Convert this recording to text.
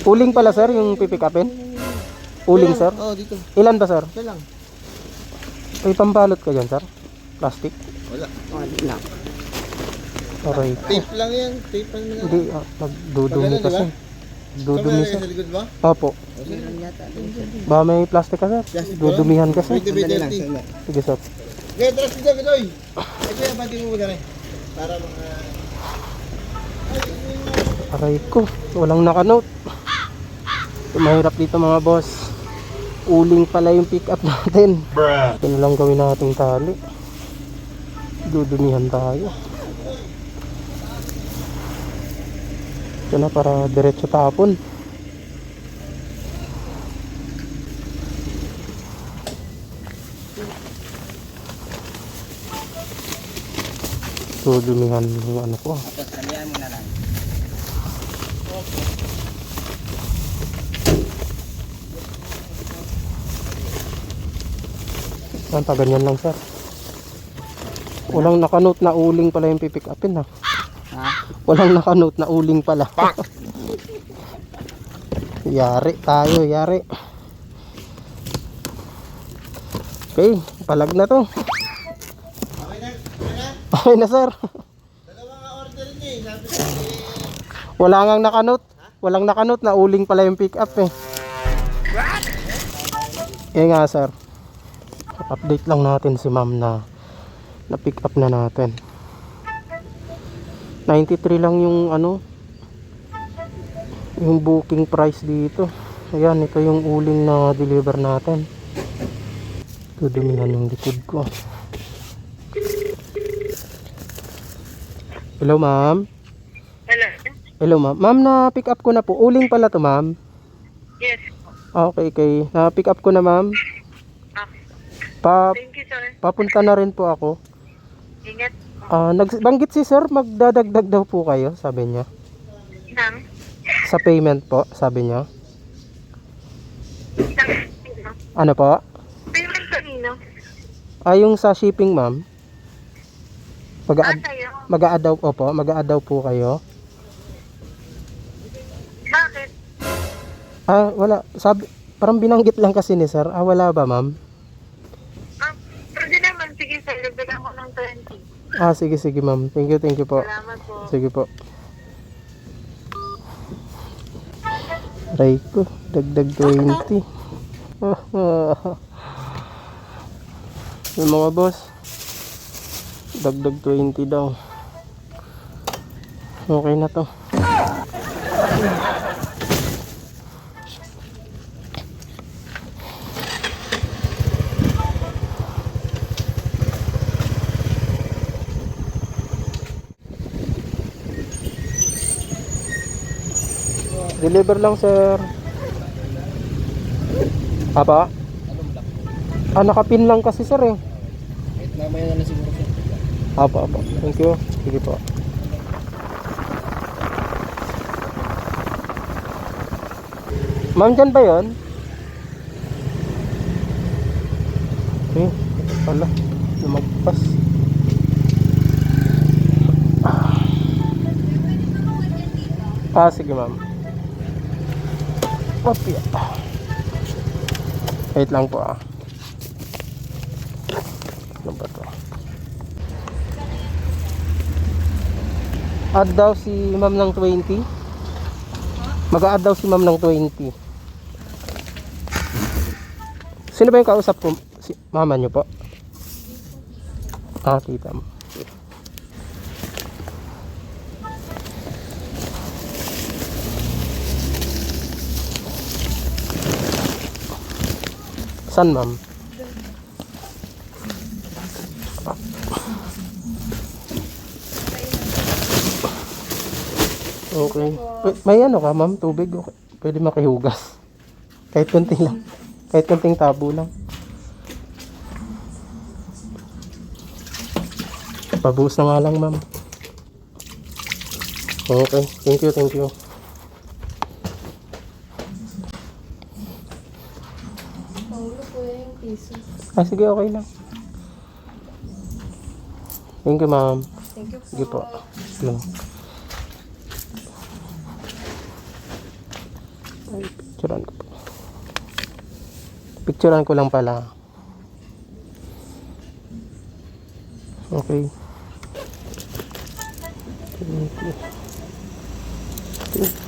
Uling pala sir yung pipick upin? Uling sir? Oo, dito. Ilan ba sir? Ito lang. May pambalot ka dyan sir? Plastic? Wala. Wala. Aray. Tape lang yan. Tape lang na. Hindi, nagdudumi kasi. Dudumi sir. Sa likod ba? Opo. Ba may plastic ka sir? Dudumihan kasi. Sige sir. Okay, tara si David, oy. Ito yung pati mo muna rin. Para mga... Aray ko, walang nakanote. Mahirap dito mga boss. Uling pala yung pick up natin. Ito na lang gawin nating tali. Dudumihan tayo. Ito na para diretso tapon. Dudumihan yung ano ko. Salihan mo na lang. Yan, ganyan lang sir. Walang nakanote na uling pala yung pipick upin ha. Walang nakanote na uling pala. Yari tayo, yari. Okay, palag na to. Okay na sir. Dalawang order niya eh. Wala ngang nakanote. Walang nakanote na uling pala yung pick up eh. Eh nga sir. Update lang natin si ma'am na pick up na natin. 93 lang yung ano, yung booking price dito. Ayan, ito yung uling na deliver natin. Dudumihan yung likod ko. Hello ma'am. Hello? Hello ma'am. Ma'am, na pick up ko na po. Uling pala to ma'am. Yes. Okay, okay. Na pick up ko na ma'am. Thank you, sir. Papunta na rin po ako. Ingat. Nagbanggit si sir, magdadagdag daw po kayo, sabi niya. Nang? Sa payment po, sabi niya. Nang? Ano po? Payment kanino? Yung sa shipping ma'am. Sa'yo? Mag-a-add daw po, mag-a-add daw po kayo. Bakit? Wala. Sabi, parang binanggit lang kasi ni sir. Wala ba ma'am? Pwede naman. Sige, sir. Dagdagan ko ng 20. Sige, sige ma'am. Thank you po. Salamat po. Sige po. Aray ko, dagdag 20. Yung mga boss, dagdag 20 daw. Okay na to. Deliver lang sir. Apa? Nakapin lang kasi sir eh. Mamaya na lang siguro siya. Apa. Thank you. Sige po. Ma'am, dyan ba yun? Okay. Wala. Lumagpas. Sige ma'am. Opya. Wait lang po Ano ba to? Add daw si ma'am ng 20. Mag-a-add daw si ma'am ng 20. Sino ba yung kausap ko? Si mama nyo po? Tita mo. San ma'am? Okay. May ano ka ma'am? Tubig? Okay. Pwede makihugas. Kahit konti lang. Kahit konting tabo lang. Pabuhos na nga lang ma'am. Okay. Thank you. Sige, okay lang. Thank you, ma'am. Thank you po. Sige po. Hello. Ay, picturean ko po. Picturean ko lang pala. Okay. Thank you.